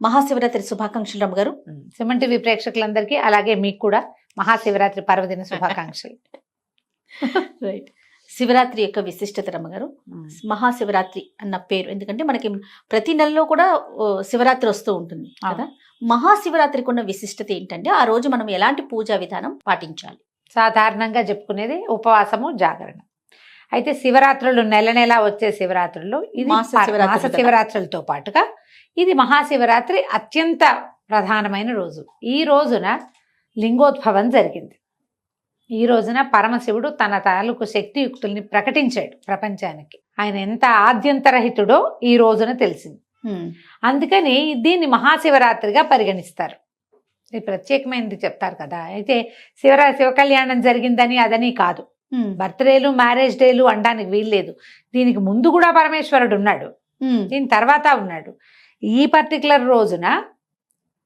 మహాశివరాత్రి శుభాకాంక్షలు రమ్మ గారు. సుమన్ టీవీ ప్రేక్షకులందరికీ అలాగే మీకు కూడా మహాశివరాత్రి పర్వదిన శుభాకాంక్షలు. రైట్. శివరాత్రి యొక్క విశిష్టత రమ్మగారు, మహాశివరాత్రి అన్న పేరు ఎందుకంటే మనకి ప్రతి నెలలో కూడా శివరాత్రి వస్తూ ఉంటుంది కదా. మహాశివరాత్రికి ఉన్న విశిష్టత ఏంటంటే ఆ రోజు మనం ఎలాంటి పూజా విధానం పాటించాలి? సాధారణంగా చెప్పుకునేది ఉపవాసము, జాగరణ. అయితే శివరాత్రులు నెల నెల వచ్చే శివరాత్రుల్లో ఇది మాస శివరాత్రులతో పాటుగా ఇది మహాశివరాత్రి అత్యంత ప్రధానమైన రోజు. ఈ రోజున లింగోద్భవం జరిగింది. ఈ రోజున పరమశివుడు తన తాలూకు శక్తియుక్తుల్ని ప్రకటించాడు ప్రపంచానికి. ఆయన ఎంత ఆద్యంతరహితుడో ఈ రోజున తెలిసింది. అందుకని దీన్ని మహాశివరాత్రిగా పరిగణిస్తారు. ఇది ప్రత్యేకమైనది చెప్తారు కదా. అయితే శివ కళ్యాణం జరిగిందని అదని కాదు, బర్త్డేలు మ్యారేజ్ డేలు అనడానికి వీల్లేదు. దీనికి ముందు కూడా పరమేశ్వరుడు ఉన్నాడు, దీని తర్వాత ఉన్నాడు. ఈ పర్టికులర్ రోజున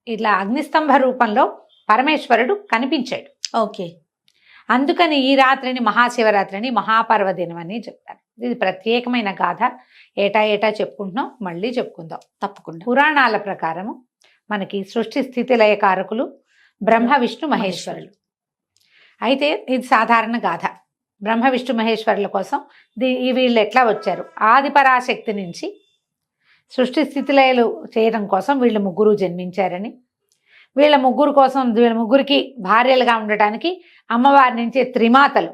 ఇట్లా అగ్నిస్తంభ రూపంలో పరమేశ్వరుడు కనిపించాడు. ఓకే. అందుకని ఈ రాత్రిని మహాశివరాత్రిని మహాపర్వదినం అని చెప్తారు. ఇది ప్రత్యేకమైన గాథ. ఏటా ఏటా చెప్పుకుంటున్నాం, మళ్ళీ చెప్పుకుందాం తప్పకుండా. పురాణాల ప్రకారము మనకి సృష్టి స్థితి లయకారకులు బ్రహ్మ విష్ణు మహేశ్వరులు. అయితే ఇది సాధారణ గాథ. బ్రహ్మ విష్ణు మహేశ్వరుల కోసం వీళ్ళు ఎట్లా వచ్చారు, ఆది పరాశక్తి నుంచి సృష్టి స్థితిలయలు చేయడం కోసం వీళ్ళు ముగ్గురు జన్మించారని, వీళ్ళ ముగ్గురికి భార్యలుగా ఉండటానికి అమ్మవారి నుంచి త్రిమాతలు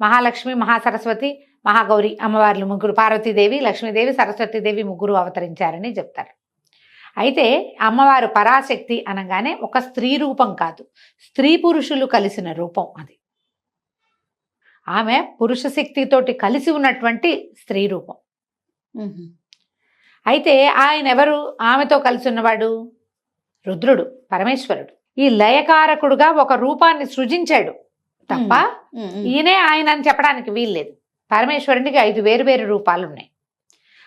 మహాలక్ష్మి, మహాసరస్వతి, మహాగౌరి అమ్మవార్లు ముగ్గురు, పార్వతీదేవి, లక్ష్మీదేవి, సరస్వతీదేవి ముగ్గురు అవతరించారని చెప్తారు. అయితే అమ్మవారు పరాశక్తి అనగానే ఒక స్త్రీ రూపం కాదు, స్త్రీ పురుషులు కలిసిన రూపం అది. ఆమె పురుష శక్తితోటి కలిసి ఉన్నటువంటి స్త్రీ రూపం. అయితే ఆయన ఎవరు? ఆమెతో కలిసి ఉన్నవాడు రుద్రుడు, పరమేశ్వరుడు. ఈ లయకారకుడుగా ఒక రూపాన్ని సృజించాడు తప్ప ఈయనే ఆయన అని చెప్పడానికి వీల్లేదు. పరమేశ్వరునికి 5 వేరు వేరు రూపాలు ఉన్నాయి.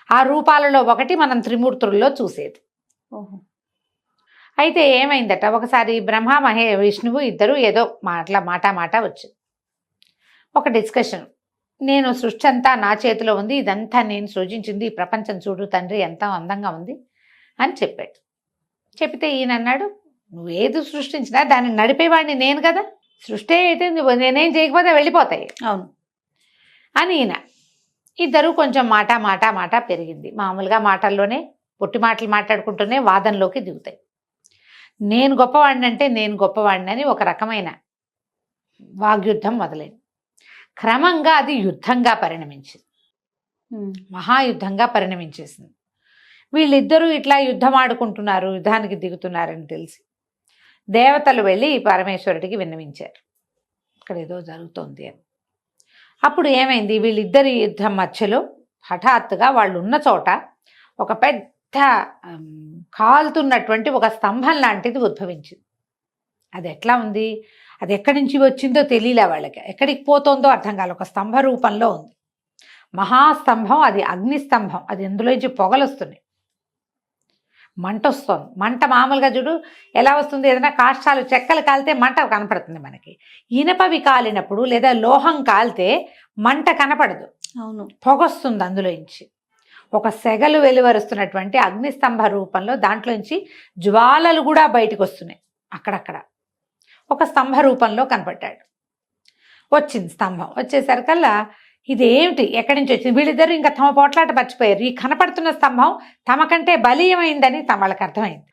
ఆ రూపాలలో ఒకటి మనం త్రిమూర్తుల్లో చూసేది. అయితే ఏమైందట, ఒకసారి బ్రహ్మ విష్ణువు ఇద్దరు ఏదో మాట వచ్చింది. ఒక డిస్కషన్. నేను సృష్టి అంతా నా చేతిలో ఉంది, ఇదంతా నేను సృజించింది, ఈ ప్రపంచం చూడు తండ్రి ఎంత అందంగా ఉంది అని చెప్పాడు. చెప్తే ఈయన అన్నాడు, నువ్వేది సృష్టించినా దాన్ని నడిపేవాడిని నేను కదా, సృష్టి అయితే నేనేం చేయకపోతే వెళ్ళిపోతాయి. అవును అని ఈయన. ఇద్దరు కొంచెం మాట పెరిగింది. మామూలుగా మాటల్లోనే పొట్టి మాటలు మాట్లాడుకుంటూనే వాదనలోకి దిగుతాయి. నేను గొప్పవాడిని అంటే నేను గొప్పవాడిని అని ఒక రకమైన వాగ్యుద్ధం మొదలైంది. క్రమంగా అది యుద్ధంగా పరిణమించింది, మహాయుద్ధంగా పరిణమించేసింది. వీళ్ళిద్దరూ ఇట్లా యుద్ధం ఆడుకుంటున్నారు, యుద్ధానికి దిగుతున్నారని తెలిసి దేవతలు వెళ్ళి పరమేశ్వరుడికి విన్నవించారు, ఇక్కడ ఏదో జరుగుతోంది అని. అప్పుడు ఏమైంది, వీళ్ళిద్దరి యుద్ధం మధ్యలో హఠాత్తుగా వాళ్ళు ఉన్న చోట ఒక పెద్ద కాలుతున్నటువంటి ఒక స్తంభం లాంటిది ఉద్భవించింది. అది ఎట్లా ఉంది, అది ఎక్కడి నుంచి వచ్చిందో తెలియలే వాళ్ళకి, ఎక్కడికి పోతుందో అర్థం కాదు. ఒక స్తంభ రూపంలో ఉంది, మహాస్తంభం. అది అగ్నిస్తంభం. అది ఎందులోంచి పొగలు వస్తున్నాయి, మంట వస్తుంది. మంట మామూలుగా చూడు ఎలా వస్తుంది, ఏదైనా కాష్టాలు చెక్కలు కాలితే మంట కనపడుతుంది మనకి. ఇనపవి కాలినప్పుడు లేదా లోహం కాలితే మంట కనపడదు, అవును, పొగొస్తుంది అందులోంచి. ఒక సెగలు వెలువరుస్తున్నటువంటి అగ్నిస్తంభ రూపంలో దాంట్లోంచి జ్వాలలు కూడా బయటకు వస్తున్నాయి. అక్కడక్కడ ఒక స్తంభ రూపంలో కనపడ్డాడు. వచ్చింది స్తంభం. వచ్చేసరికల్లా ఇదేమిటి, ఎక్కడి నుంచి వచ్చింది? వీళ్ళిద్దరూ ఇంకా తమ పోట్లాట మర్చిపోయారు. ఈ కనపడుతున్న స్తంభం తమకంటే బలీయమైందని వాళ్ళకి అర్థమైంది.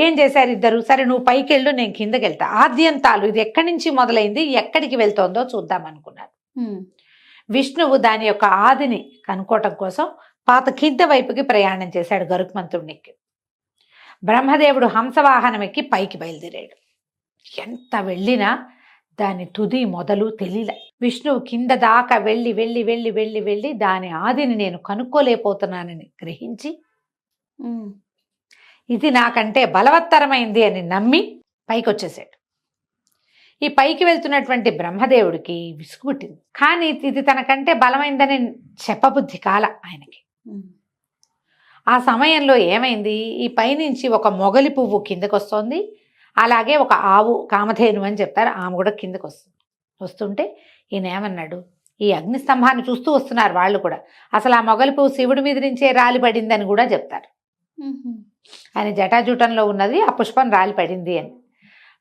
ఏం చేశారు ఇద్దరు, సరే నువ్వు పైకి వెళ్ళు, నేను కిందకి వెళ్తా. ఆద్యంతాలు ఇది ఎక్కడి నుంచి మొదలైంది, ఎక్కడికి వెళ్తోందో చూద్దాం అనుకున్నారు. విష్ణువు దాని యొక్క ఆదిని కనుక్కోవటం కోసం పాత కింద వైపుకి ప్రయాణం చేశాడు గరుత్మంతుడికి. బ్రహ్మదేవుడు హంసవాహనం ఎక్కి పైకి బయలుదేరాడు. ఎంత వెళ్ళినా దాని తుది మొదలు తెలియలే. విష్ణువు కింద దాకా వెళ్ళి వెళ్ళి వెళ్ళి వెళ్ళి వెళ్ళి దాని ఆదిని నేను కనుక్కోలేకపోతున్నానని గ్రహించి ఇది నాకంటే బలవత్తరమైంది అని నమ్మి పైకి వచ్చేసాడు. ఈ పైకి వెళ్తున్నటువంటి బ్రహ్మదేవుడికి విసుగు పుట్టింది. కానీ ఇది తనకంటే బలమైందని చెప్పబుద్ధి కాల ఆయనకి. ఆ సమయంలో ఏమైంది, ఈ పైనుంచి ఒక మొగలి పువ్వు కిందకు వస్తుంది, అలాగే ఒక ఆవు, కామధేను అని చెప్తారు, ఆమె కూడా కిందకు వస్తుంటే ఈయన ఏమన్నాడు, ఈ అగ్నిస్తంభాన్ని చూస్తూ వస్తున్నారు వాళ్ళు కూడా. అసలు ఆ మొగలి పువ్వు శివుడి మీద నుంచే రాలిపడిందని కూడా చెప్తారు. ఆయన జటాజూటంలో ఉన్నది ఆ పుష్పం రాలి పడింది అని.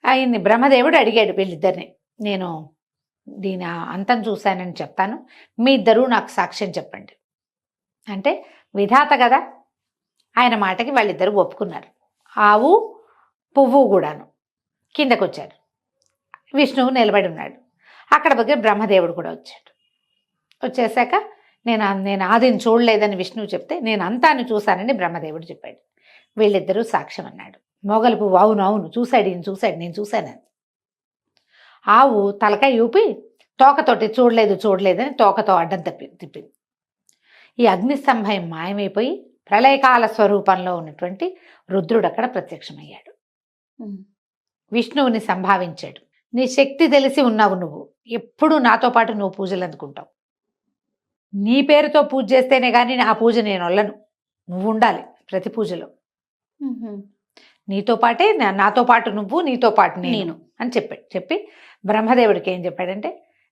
ఆయన్ని బ్రహ్మదేవుడు అడిగాడు వీళ్ళిద్దరిని, నేను దీని అంతం చూశానని చెప్తాను, మీ ఇద్దరూ నాకు సాక్ష్యం చెప్పండి అంటే. విధాత కదా, ఆయన మాటకి వాళ్ళిద్దరూ ఒప్పుకున్నారు. ఆవు పువ్వు కూడాను కిందకు వచ్చారు. విష్ణువు నిలబడి ఉన్నాడు. అక్కడ దగ్గర బ్రహ్మదేవుడు కూడా వచ్చాడు. వచ్చేసాక నేను ఆదిని చూడలేదని విష్ణువు చెప్తే, నేను అంతాన్ని చూశానని బ్రహ్మదేవుడు చెప్పాడు. వీళ్ళిద్దరూ సాక్ష్యం అన్నాడు. మొగలి పువ్వు అవును అవును చూశాడు, ఈయన చూశాడు, నేను చూశానని. ఆవు తలకాయ ఊపి తోకతోటి చూడలేదని తోకతో అడ్డం తిప్పింది. ఈ అగ్నిస్తంభం మాయమైపోయి ప్రళయకాల స్వరూపంలో ఉన్నటువంటి రుద్రుడు అక్కడ ప్రత్యక్షమయ్యాడు. విష్ణువుని సంభావించాడు. నీ శక్తి తెలిసి ఉన్నావు, నువ్వు ఎప్పుడు నాతో పాటు నువ్వు పూజలు అందుకుంటావు. నీ పేరుతో పూజ చేస్తేనే కానీ ఆ పూజ నేను వల్లను, నువ్వు ఉండాలి ప్రతి పూజలో. నీతో పాటే నాతో పాటు నువ్వు, నీతో పాటు నేను అని చెప్పి బ్రహ్మదేవుడికి ఏం చెప్పాడంటే,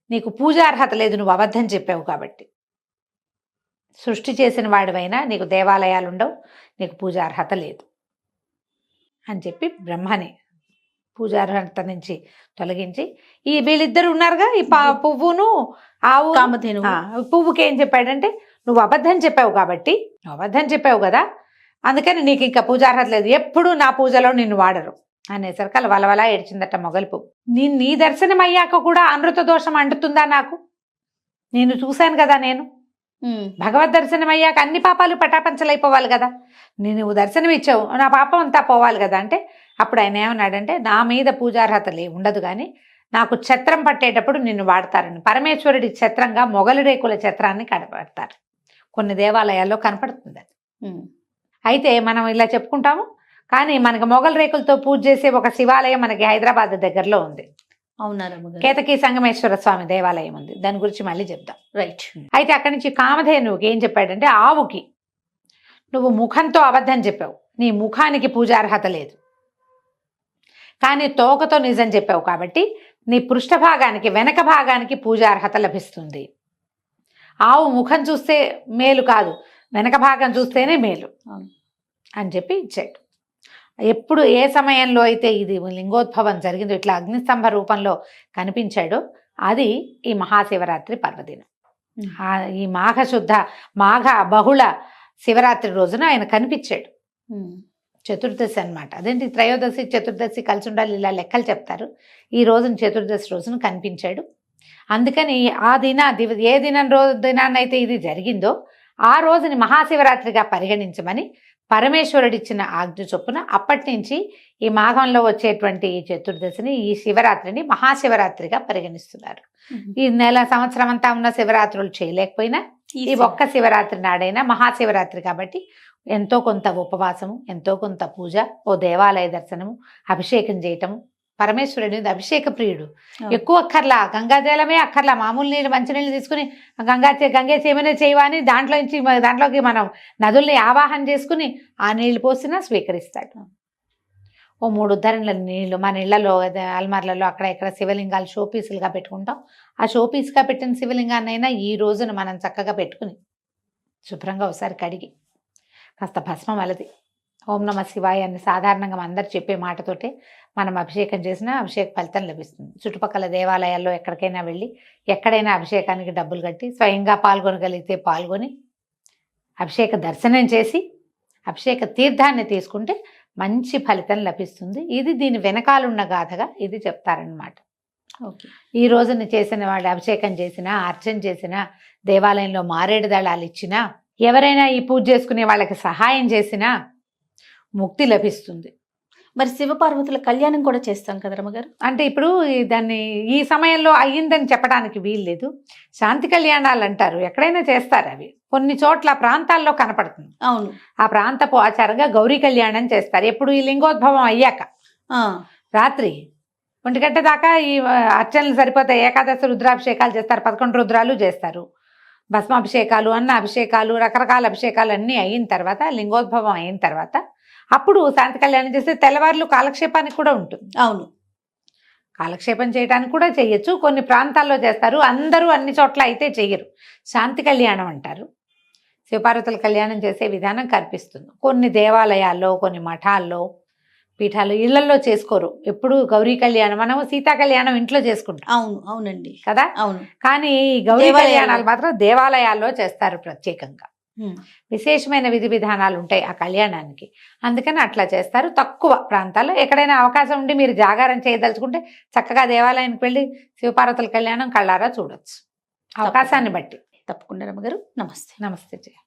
నీకు పూజార్హత లేదు, నువ్వు అబద్ధం చెప్పావు కాబట్టి. సృష్టి చేసిన వాడివైనా నీకు దేవాలయాలు ఉండవు, నీకు పూజార్హత లేదు అని చెప్పి బ్రహ్మని పూజార్హత నుంచి తొలగించి, ఈ వీళ్ళిద్దరు ఉన్నారుగా, ఈ పువ్వును ఆవు కామధేను, పువ్వుకి ఏం చెప్పాడంటే, నువ్వు అబద్ధం చెప్పావు కాబట్టి, నువ్వు అబద్ధం చెప్పావు కదా, అందుకని నీకు ఇంకా పూజార్హత లేదు, ఎప్పుడు నా పూజలో నిన్ను వాడరు అనేసరికి అలా వలవలా ఏడ్చిందట మొగలి పువ్వు. నీ దర్శనం అయ్యాక కూడా అమృత దోషం అంటుతుందా నాకు? నేను చూశాను కదా, నేను భగవద్ దర్శనం అయ్యాక అన్ని పాపాలు పటాపంచలైపోవాలి కదా, నువ్వు దర్శనం ఇచ్చావు, నా పాపం అంతా పోవాలి కదా అంటే. అప్పుడు ఆయన ఏమన్నాడంటే, నా మీద పూజార్హత ఉండదు కానీ నాకు ఛత్రం పట్టేటప్పుడు నిన్ను వాడతారని. పరమేశ్వరుడి ఛత్రంగా మొగలి రేకుల ఛత్రాన్ని కనపడతారు, కొన్ని దేవాలయాల్లో కనపడుతుంది. అయితే మనం ఇలా చెప్పుకుంటాము, కానీ మనకి మొగలి రేకులతో పూజ చేసే ఒక శివాలయం మనకి హైదరాబాద్ దగ్గరలో ఉంది. అవునారా? కేతకి సంగమేశ్వర స్వామి దేవాలయం ఉంది, దాని గురించి మళ్ళీ చెప్తాం. రైట్. అయితే అక్కడి నుంచి కామధేనువుకి ఏం చెప్పాడంటే, ఆవుకి నువ్వు ముఖంతో అబద్ధం చెప్పావు, నీ ముఖానికి పూజార్హత లేదు, కానీ తోకతో నిజం చెప్పావు కాబట్టి నీ పృష్ఠభాగానికి వెనక భాగానికి పూజార్హత లభిస్తుంది. ఆవు ముఖం చూస్తే మేలు కాదు, వెనక భాగం చూస్తేనే మేలు అని చెప్పి ఇచ్చాడు. ఎప్పుడు ఏ సమయంలో అయితే ఇది లింగోద్భవం జరిగిందో, ఇట్లా అగ్నిస్తంభ రూపంలో కనిపించాడో, అది ఈ మహాశివరాత్రి పర్వదినం. ఈ మాఘ బహుళ శివరాత్రి రోజున ఆయన కనిపించాడు. చతుర్దశి అన్నమాట. అదేంటి త్రయోదశి చతుర్దశి కలిసి ఉండాలి, ఇలా లెక్కలు చెప్తారు. ఈ రోజున చతుర్దశి రోజున కనిపించాడు. అందుకని ఆ ఏ దినాన్నైతే ఇది జరిగిందో ఆ రోజుని మహాశివరాత్రిగా పరిగణించమని పరమేశ్వరుడిచ్చిన ఆజ్ఞ చొప్పున అప్పటి నుంచి ఈ మాఘంలో వచ్చేటువంటి ఈ చతుర్దశిని, ఈ శివరాత్రిని మహాశివరాత్రిగా పరిగణిస్తున్నారు. ఈ సంవత్సరం అంతా ఉన్న శివరాత్రులు చేయలేకపోయినా ఈ ఒక్క శివరాత్రి నాడైనా మహాశివరాత్రి కాబట్టి ఎంతో కొంత ఉపవాసము, ఎంతో కొంత పూజ, ఓ దేవాలయ దర్శనము, అభిషేకం చేయటము. పరమేశ్వరుడి అభిషేక ప్రియుడు, ఎక్కువ అక్కర్లా, గంగాజలమే అక్కర్లా, మామూలు నీళ్ళు మంచినీళ్ళు తీసుకుని గంగేసి ఏమైనా చేయవా అని దాంట్లోకి మనం నదుల్ని ఆవాహన చేసుకుని ఆ నీళ్లు పోసినా స్వీకరిస్తాడు. ఓ 3 ఉద్ధరణల నీళ్లు మన ఇళ్లలో అల్మార్లలో అక్కడ ఇక్కడ శివలింగాలు షోపీసులుగా పెట్టుకుంటాం. ఆ షోపీస్గా పెట్టిన శివలింగాన్నైనా ఈ రోజున మనం చక్కగా పెట్టుకుని శుభ్రంగా ఒకసారి కడిగి కాస్త భస్మం అలది ఓం నమ శివాయ అని సాధారణంగా అందరు చెప్పే మాటతోటే మనం అభిషేకం చేసినా అభిషేక ఫలితం లభిస్తుంది. చుట్టుపక్కల దేవాలయాల్లో ఎక్కడికైనా వెళ్ళి ఎక్కడైనా అభిషేకానికి డబ్బులు కట్టి స్వయంగా పాల్గొనగలిగితే పాల్గొని అభిషేక దర్శనం చేసి అభిషేక తీర్థాన్ని తీసుకుంటే మంచి ఫలితం లభిస్తుంది. ఇది దీని వెనకాలన్న గాథగా ఇది చెప్తారనమాట. ఈ రోజున చేసిన వాళ్ళు అభిషేకం చేసినా, అర్చన చేసినా, దేవాలయంలో మారేడు దళాలు ఇచ్చినా, ఎవరైనా ఈ పూజ చేసుకునే వాళ్ళకి సహాయం చేసినా ముక్తి లభిస్తుంది. మరి శివపార్వతుల కళ్యాణం కూడా చేస్తాం కదా రమ్మగారు. అంటే ఇప్పుడు దాన్ని ఈ సమయంలో అయ్యిందని చెప్పడానికి వీల్లేదు. శాంతి కళ్యాణాలు అంటారు, ఎక్కడైనా చేస్తారు. అవి కొన్ని చోట్ల ప్రాంతాల్లో కనపడుతుంది. అవును, ఆ ప్రాంతపు ఆచారంగా గౌరీ కళ్యాణం చేస్తారు. ఎప్పుడు ఈ లింగోద్భవం అయ్యాక రాత్రి 1 గంట దాకా ఈ అర్చనలు సరిపోతాయి. ఏకాదశి రుద్రాభిషేకాలు చేస్తారు, 11 రుద్రాలు చేస్తారు, భస్మాభిషేకాలు, అన్న అభిషేకాలు, రకరకాల అభిషేకాలు అన్నీ అయిన తర్వాత, లింగోద్భవం అయిన తర్వాత అప్పుడు శాంతి కళ్యాణం చేస్తే తెల్లవారులు కాలక్షేపానికి కూడా ఉంటుంది. అవును, కాలక్షేపం చేయడానికి కూడా చేయొచ్చు. కొన్ని ప్రాంతాల్లో చేస్తారు, అందరూ అన్ని చోట్ల అయితే చెయ్యరు. శాంతి కళ్యాణం అంటారు. శివపార్వతుల కళ్యాణం చేసే విధానం కనిపిస్తుంది. కొన్ని దేవాలయాల్లో, కొన్ని మఠాల్లో, పీఠాలు, ఇళ్లలో చేసుకోరు. ఎప్పుడు గౌరీ కళ్యాణం, మనము సీతా కళ్యాణం ఇంట్లో చేసుకుంటాం అవును, అవునండి, కదా. అవును. కానీ ఈ గౌరీ దేవాలయాల్లో. కళ్యాణాలు మాత్రం దేవాలయాల్లో చేస్తారు ప్రత్యేకంగా. ఉమ్, విశేషమైన విధి విధానాలు ఉంటాయి ఆ కళ్యాణానికి, అందుకని అట్లా చేస్తారు. తక్కువ ప్రాంతాల్లో ఎక్కడైనా అవకాశం ఉండి మీరు జాగారం చేయదలుచుకుంటే చక్కగా దేవాలయానికి వెళ్ళి శివపార్వతుల కళ్యాణం కళ్ళారా చూడొచ్చు, అవకాశాన్ని బట్టి. తప్పకుండా రమ్మగారు. నమస్తే. నమస్తే జయ.